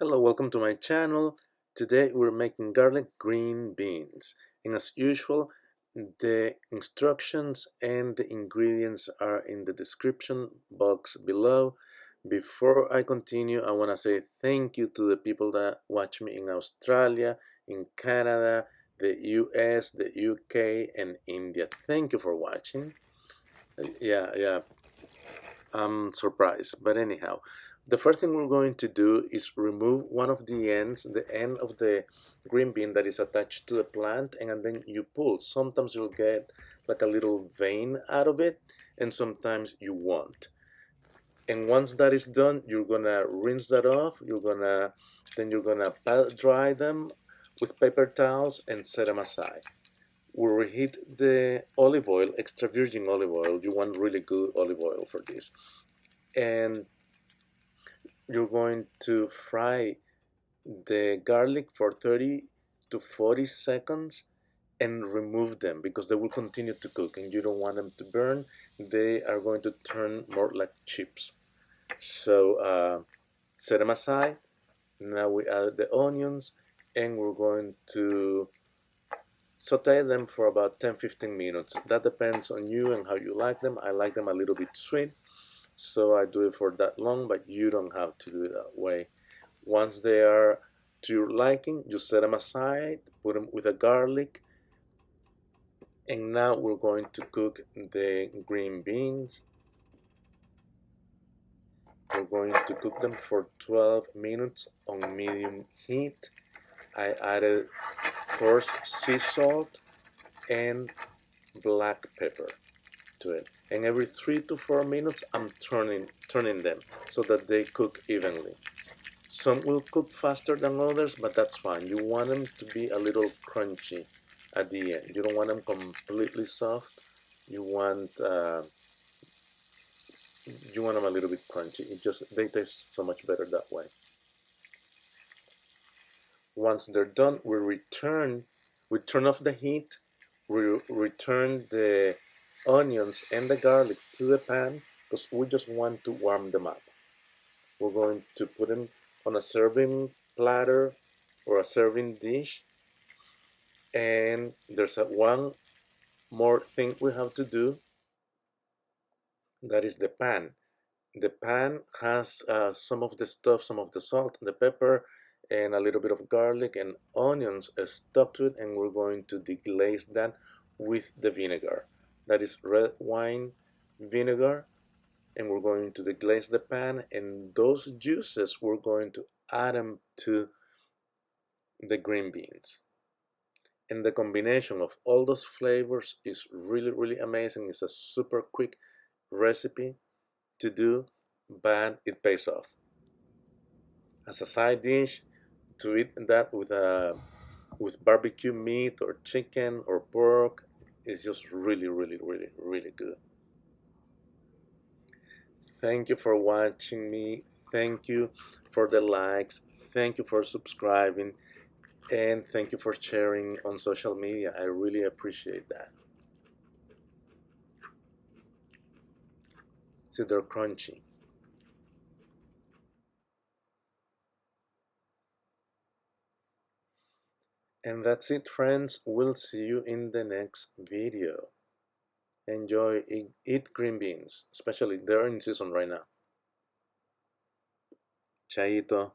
Hello, welcome to my channel. Today we're making garlic green beans. And as usual, the instructions and the ingredients are in the description box below. Before I continue, I want to say thank you to the people that watch me in Australia, in Canada, the US, the UK, and India. Thank you for watching. Yeah, I'm surprised. But anyhow, the first thing we're going to do is remove one of the ends, the end of the green bean that is attached to the plant, and then you pull. Sometimes you'll get like a little vein out of it, and sometimes you won't. And once that is done, you're gonna rinse that off. You're gonna dry them with paper towels and set them aside. We'll reheat the olive oil, extra virgin olive oil. You want really good olive oil for this. And you're going to fry the garlic for 30 to 40 seconds and remove them because they will continue to cook and you don't want them to burn. They are going to turn more like chips. So set them aside. Now we add the onions and we're going to saute them for about 10-15 minutes. That depends on you and how you like them. I like them a little bit sweet, so I do it for that long, but you don't have to do it that way. Once they are to your liking, you set them aside, put them with a garlic, and now we're going to cook the green beans. We're going to cook them for 12 minutes on medium heat. I added coarse sea salt and black pepper to it. And every 3 to 4 minutes, I'm turning them so that they cook evenly. Some will cook faster than others, but that's fine. You want them to be a little crunchy at the end. You don't want them completely soft. You want them a little bit crunchy. They taste so much better that way. Once they're done, we turn off the heat. We return the onions and the garlic to the pan because we just want to warm them up. We're going to put them on a serving platter or a serving dish. And there's one more thing we have to do, that is the pan. The pan has some of the stuff, some of the salt, the pepper, and a little bit of garlic and onions stuck to it, and we're going to deglaze that with the vinegar. That is red wine vinegar, and we're going to deglaze the pan, and those juices we're going to add them to the green beans. And the combination of all those flavors is really amazing. It's a super quick recipe to do, but it pays off. As a side dish, to eat that with barbecue meat or chicken or pork is just really good. Thank you for watching me. Thank you for the likes. Thank you for subscribing. And thank you for sharing on social media. I really appreciate that. See, they're crunchy. And that's it, friends. We'll see you in the next video. Enjoy, eat green beans, especially they're in season right now. Chaito.